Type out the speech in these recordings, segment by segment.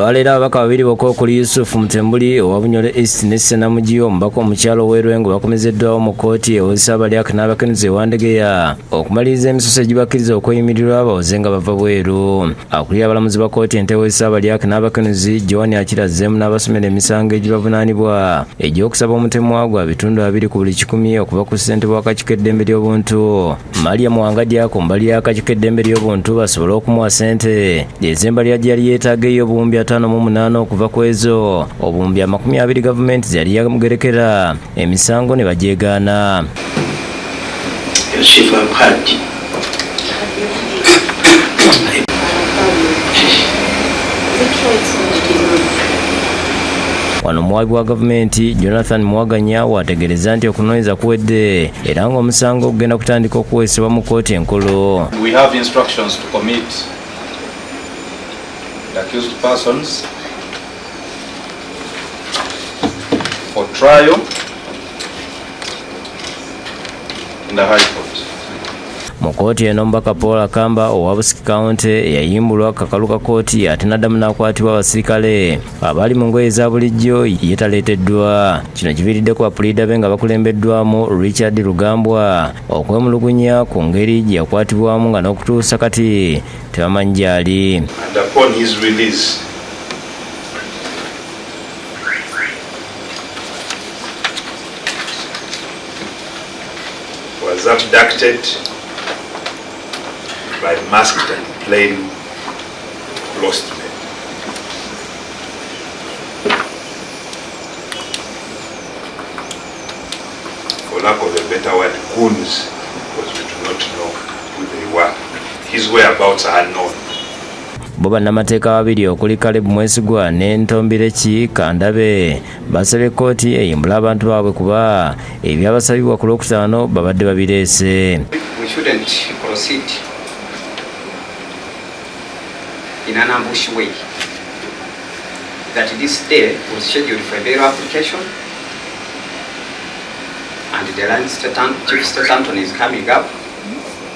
olwaleero ababaka babiri bokka okuli Yusuf Mutembuli owa Bunyoro East ne Ssenamugi omubaka omukyalo w'Erwengo bakomezeddwawo mu kkooti ew'Ssaabalyaaka n'abakenuzi ewandegeya okumaliriza emisoso egibakkiriza okweyimirirwa abawoze nga bava bweru. Akulira abalamuzi ba kkooti ente w'Essaabalyaaka n'abakenuzi Joan akirazzeemu n'abasomera emisango egibavunaanibwa egy'okusaba omutemwa gwa bitundu 2 ku buli 100 okuva ku ssentebe w'akakiiko eddembe ly'obuntu. Mariam Wangadya ku mbali y'akakiiko eddembe ly'obuntu basobole okumuwa ssente ez'embalirya gye yali yeetaaga ey'obuwumbi 58 okuva ku ezo obuwumbi 20 gavumenti ze yali yamugerekera emisango ne bagyegaana. Wano omuwabi wa gavumenti Jonathan Mwaganya wategereza nti okunoonyeza kuwedde era ng'omusango ogenda kutandika okuweesebwa mu kkooti enkulu. We have instructions to commit the accused persons for trial in the High Court. Mu kkooti eno omubaka Paul Akamba owa Busiki County yayimbulwa kakalu ka kkooti ate n'addamu n'akwatibwa abasirikale abali mu ngoye eza bulijjo ye taleeteddwa. Kino kiviiriddeko bapuliida be nga bakulembeddwamu Richard Rugambwa okwemulugunya ku ngeri gye yakwatibwamu nga n'okutuusa kati tebamanyi gy'ali. And upon his release, was abducted by masked and plain lost men. For lack of a better word, goons, because we do not know who they were. His whereabouts are unknown. Bo bannamateeka babiri okuli Caleb Mwesigwa ne Ntombireki Kandabe basabye kkooti eyimbula abantu baabwe kuba ebyabasabibwa ku Lwokutaano babadde babireese. We shouldn't proceed in an ambush way. That this day was scheduled for a bail application and the Land Chief State Attorney is coming up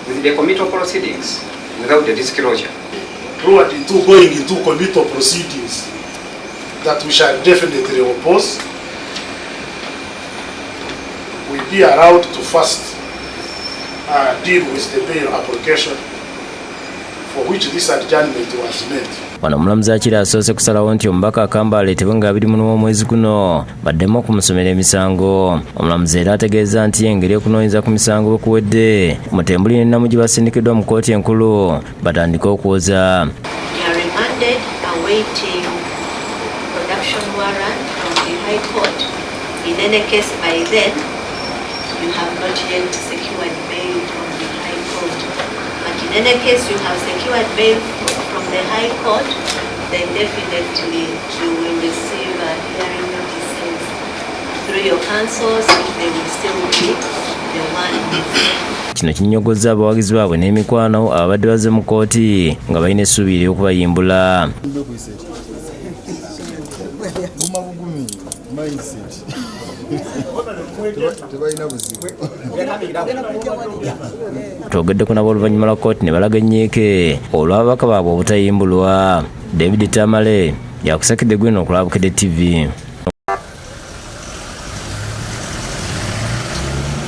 with the committal proceedings without the disclosure. Going into committal proceedings that we shall definitely oppose, will be allowed to first deal with the bail application for which this adjournment was made. Wano omulamuzi akira asoose kusalawo nti omubaka Akamba aleetebwe nga 21 omwezi guno baddemu okumusomera emisango. Omulamuzi era ategeeza nti engeri okunoonyeza ku misango bwe kuwedde Mutembuli ne Namugi basindikiddwa mu kkooti enkulu batandike okuwoza. In any case you have secured bail from the High Court, then definitely you will receive hearing notices through your counsels if they will still be the one. Kino kinyogozza abawagizi baabwe n'emikwano abadde bazze mu kkooti nga balina essuubi ery'okubayimbula. Twogeddeko nabo oluvannyuma lwa kkooti ne balaga ennyiike olw'ababaka baabwe obutayimbulwa. David Tamale yakusakidde Gwino ku Lwabukede TV.